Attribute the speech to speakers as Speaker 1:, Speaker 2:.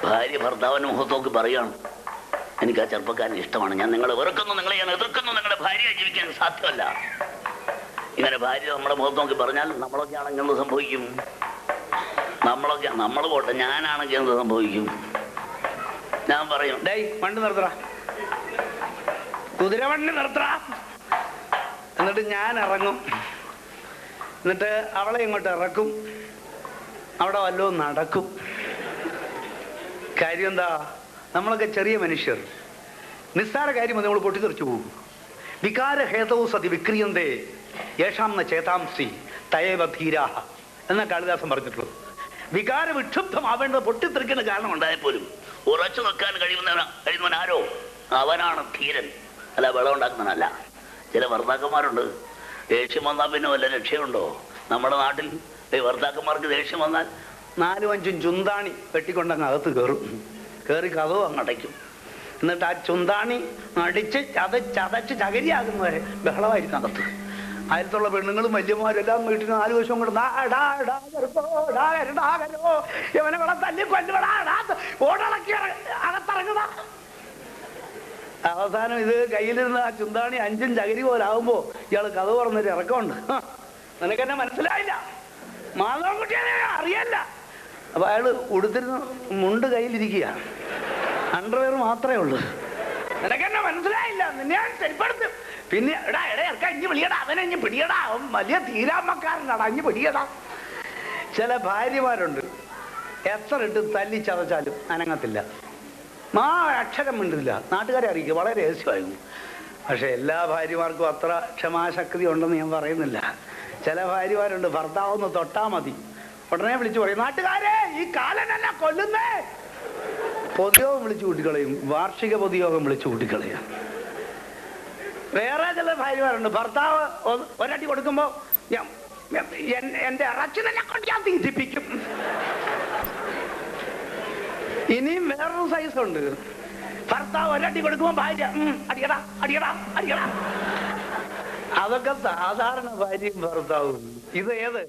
Speaker 1: ഭാര്യ ഭർത്താവിന് മുഖത്തോക്ക് പറയാണ്, എനിക്ക് ആ ചെറുപ്പക്കാരന് ഇഷ്ടമാണ്, ഞാൻ നിങ്ങളെ വെറുക്കുന്നു, നിങ്ങളെ ഞാൻ എതിർക്കുന്നു, നിങ്ങളുടെ ഭാര്യയെ ജീവിക്കാൻ സാധ്യമല്ല. ഇങ്ങനെ ഭാര്യ നമ്മുടെ മുഖത്ത് നോക്കി പറഞ്ഞാൽ നമ്മളൊക്കെ ആണെങ്കിൽ എന്ത് സംഭവിക്കും? നമ്മൾ പോട്ടെ, ഞാനാണെങ്കിൽ എന്ത് സംഭവിക്കും? ഞാൻ പറയും, ഡേയ് വണ്ടി നിർത്തറ, കുതിര വണ്ടി നിർത്തറ. എന്നിട്ട് ഞാൻ ഇറങ്ങും. എന്നിട്ട് അവളെ ഇങ്ങോട്ട് ഇറക്കും. അവിടെ വല്ലതും നടക്കും. കാര്യം എന്താ? നമ്മളൊക്കെ ചെറിയ മനുഷ്യർ, നിസ്സാര കാര്യം നമ്മൾ പൊട്ടിത്തെറിച്ചു പോകും. വികാര ഹേതവും സതി വിക്രിയന്തേ യേഷാം ന ചേതാംസി തയേവ ധീരാഹ എന്ന കാളിദാസൻ പറഞ്ഞിട്ടുള്ളത്. വികാര വിക്ഷുബ്ധമാവേണ്ടത് പൊട്ടിത്തെറിക്കുന്ന കാരണം ഉണ്ടായപ്പോലും ഉറച്ചു നിൽക്കാൻ കഴിയുന്നവൻ ആരോ അവനാണ് ധീരൻ, അല്ല വെള്ളം ഉണ്ടാക്കുന്നവനല്ല. ചില ഭർത്താക്കന്മാരുണ്ട്, ദേഷ്യം വന്നാൽ പിന്നെ വല്ല രക്ഷയുണ്ടോ? നമ്മുടെ നാട്ടിൽ ഭർത്താക്കന്മാർക്ക് ദേഷ്യം വന്നാൽ 4-5 ചുന്താണി വെട്ടിക്കൊണ്ടങ്ങ് അകത്ത് കയറി കഥവും അങ്ങ് അടയ്ക്കും. എന്നിട്ട് ആ ചുന്താണി അടിച്ച് ചതച്ച് ചകരിയാകുന്നവരെ ബഹളമായിരിക്കും അകത്ത്. അയലത്തുള്ള പെണ്ണുങ്ങളും വല്യമാരും എല്ലാം വീട്ടിൽ 4 വശവും കൂടെ ഇവനെ ഇവിടെ തല്ലി കൊല്ലുവടാ ഓടളക്കി അകത്തിറങ്ങുക. അവസാനം ഇത് കയ്യിലിരുന്ന് ആ ചുന്താണി 5 ചകരി പോലാകുമ്പോ ഇയാള് കഥ പറഞ്ഞൊരു ഇറക്കമുണ്ട്. നിനക്കെന്നെ മനസ്സിലായില്ല, മാധവൻകുട്ടിയെ അറിയല്ല. അപ്പൊ അയാള് ഉടുത്തിരുന്ന മുണ്ട് കയ്യിലിരിക്കുക, അണ്ടർവെയർ മാത്രമേ ഉള്ളൂ. നിനക്കെന്നെ മനസ്സിലായില്ല, നിന്നെ ഞാൻ ശരിപ്പെടുത്തും. പിന്നെ ഇറക്ക അഞ്ഞ് പിടിയടാ, അവനെ അഞ്ഞ് പിടിയടാ, അവൻ വലിയ തീരാമക്കാരനാണ്, അഞ്ഞ് പിടിയടാ. ചില ഭാര്യമാരുണ്ട്, എത്ര ഇട്ട് തല്ലി ചതച്ചാലും അനങ്ങത്തില്ല, അക്ഷരം മിണ്ടില്ല. നാട്ടുകാരെ അറിയിക്കുക, വളരെ രഹസ്യമായിരുന്നു. പക്ഷെ എല്ലാ ഭാര്യമാർക്കും അത്ര ക്ഷമാശക്തി ഉണ്ടെന്ന് ഞാൻ പറയുന്നില്ല. ചില ഭാര്യമാരുണ്ട്, ഭർത്താവൊന്ന് തൊട്ടാ മതി ഉടനെ വിളിച്ചു പറയും, നാട്ടുകാരെ ഈ കാലനല്ല കൊല്ലുന്നേ. പൊതുയോഗം വിളിച്ചു കൂട്ടിക്കളയും, വാർഷിക പൊതുയോഗം വിളിച്ചു കൂട്ടിക്കളയും. വേറെ ചില ഭാര്യമാരുണ്ട്, ഭർത്താവ് ഒരടി കൊടുക്കുമ്പോ എന്റെ ഇറച്ചി തന്നെ കൊണ്ട് ഞാൻ തീറ്റിപ്പിക്കും. ഇനിയും വേറൊരു സൈസ് ഉണ്ട്, ഭർത്താവ് ഒരടി കൊടുക്കുമ്പോ ഭാര്യ അടിയടാ അടിയടാ അടിയടാ. അതൊക്കെ സാധാരണ ഭാര്യയും ഭർത്താവും. ഇത് ഏത്?